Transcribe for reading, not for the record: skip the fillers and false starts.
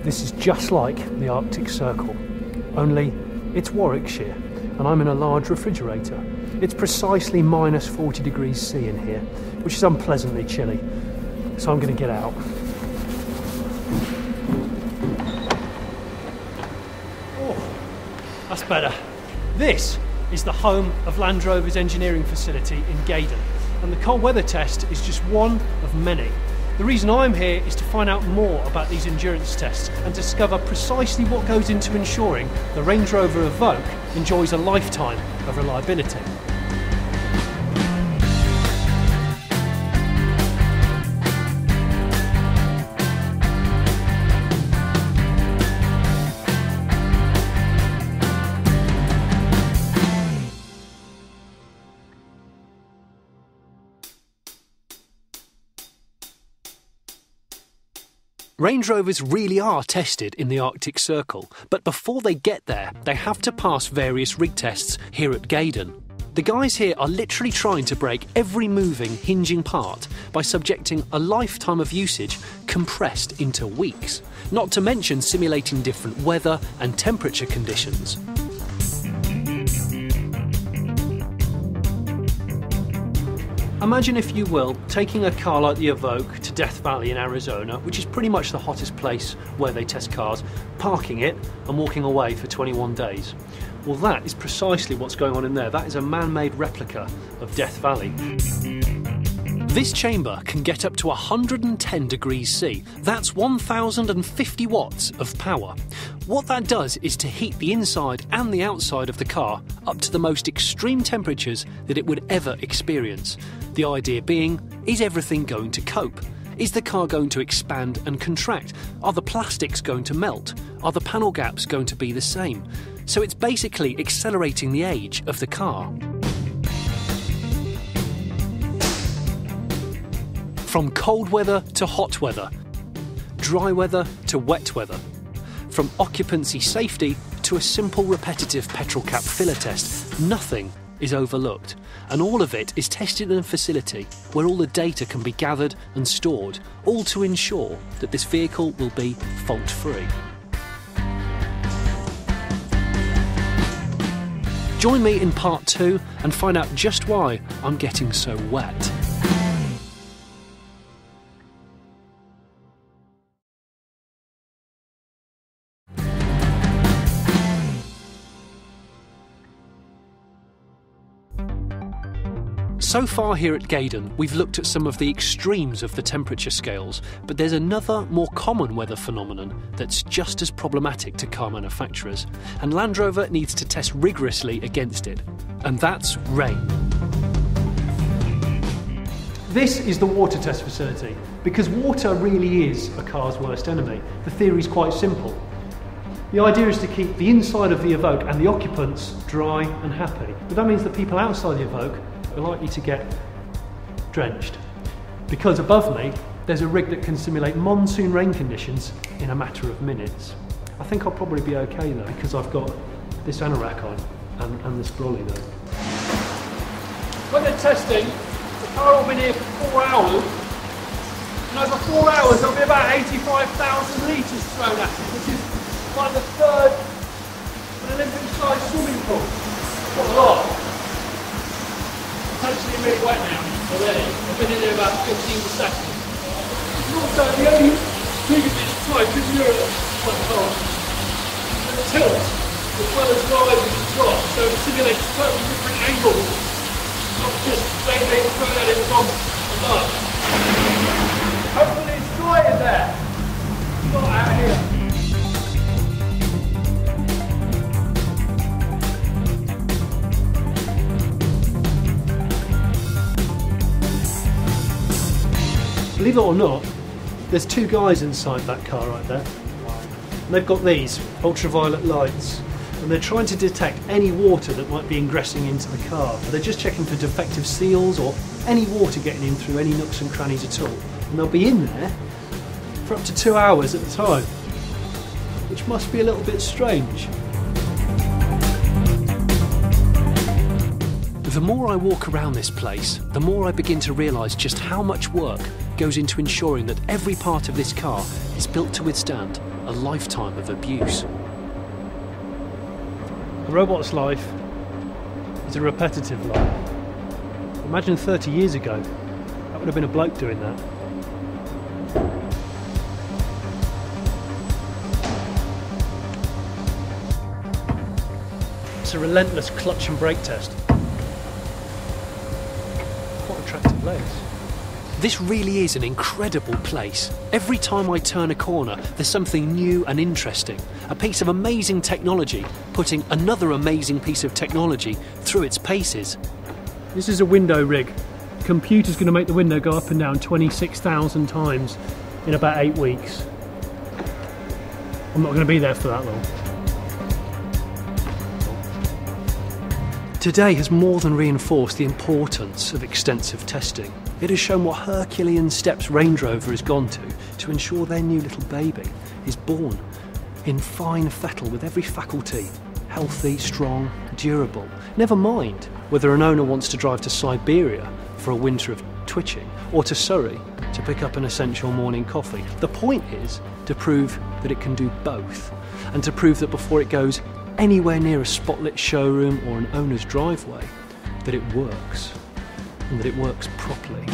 This is just like the Arctic Circle, only it's Warwickshire and I'm in a large refrigerator. It's precisely minus 40 degrees C in here, which is unpleasantly chilly, so I'm going to get out. Oh, that's better. This is the home of Land Rover's engineering facility in Gaydon, and the cold weather test is just one of many. The reason I'm here is to find out more about these endurance tests and discover precisely what goes into ensuring the Range Rover Evoque enjoys a lifetime of reliability. Range Rovers really are tested in the Arctic Circle, but before they get there, they have to pass various rig tests here at Gaydon. The guys here are literally trying to break every moving, hinging part by subjecting a lifetime of usage compressed into weeks, not to mention simulating different weather and temperature conditions. Imagine, if you will, taking a car like the Evoque to Death Valley in Arizona, which is pretty much the hottest place where they test cars, parking it and walking away for 21 days. Well, that is precisely what's going on in there. That is a man-made replica of Death Valley. This chamber can get up to 110 degrees C. That's 1050 watts of power. What that does is to heat the inside and the outside of the car up to the most extreme temperatures that it would ever experience. The idea being, is everything going to cope? Is the car going to expand and contract? Are the plastics going to melt? Are the panel gaps going to be the same? So it's basically accelerating the age of the car. From cold weather to hot weather, dry weather to wet weather, from occupancy safety to a simple repetitive petrol cap filler test, nothing is overlooked. And all of it is tested in a facility where all the data can be gathered and stored, all to ensure that this vehicle will be fault-free. Join me in part 2 and find out just why I'm getting so wet. So far here at Gaydon, we've looked at some of the extremes of the temperature scales, but there's another, more common weather phenomenon that's just as problematic to car manufacturers, and Land Rover needs to test rigorously against it, and that's rain. This is the water test facility, because water really is a car's worst enemy. The theory is quite simple. The idea is to keep the inside of the Evoque and the occupants dry and happy, but that means the people outside the Evoque are likely to get drenched, because above me there's a rig that can simulate monsoon rain conditions in a matter of minutes. I think I'll probably be okay though, because I've got this anorak on and this brolly though. When they're testing, the car will be here for 4 hours, and over 4 hours there'll be about 85,000 litres thrown at it, which is like the third of an Olympic-sized swimming pool. Not a lot. It's actually really wet now already. I've been in there about 15 seconds. It's also the only rig of this type in Europe quite hard. And it tilts as well as rise and drop, so it simulates totally different angles. Not just they throw at it from above. Hopefully it's dry in there. It's not out here. Believe it or not, there's 2 guys inside that car right there. And they've got these ultraviolet lights, and they're trying to detect any water that might be ingressing into the car. They're just checking for defective seals or any water getting in through any nooks and crannies at all. And they'll be in there for up to 2 hours at a time, which must be a little bit strange. The more I walk around this place, the more I begin to realise just how much work goes into ensuring that every part of this car is built to withstand a lifetime of abuse. A robot's life is a repetitive life. Imagine 30 years ago, that would have been a bloke doing that. It's a relentless clutch and brake test. Quite attractive legs. This really is an incredible place. Every time I turn a corner, there's something new and interesting. A piece of amazing technology putting another amazing piece of technology through its paces. This is a window rig. The computer's going to make the window go up and down 26,000 times in about 8 weeks. I'm not going to be there for that long. Today has more than reinforced the importance of extensive testing. It has shown what Herculean steps Range Rover has gone to ensure their new little baby is born in fine fettle with every faculty, healthy, strong, durable. Never mind whether an owner wants to drive to Siberia for a winter of twitching or to Surrey to pick up an essential morning coffee. The point is to prove that it can do both, and to prove that before it goes anywhere near a spotlit showroom or an owner's driveway, that it works, and that it works properly.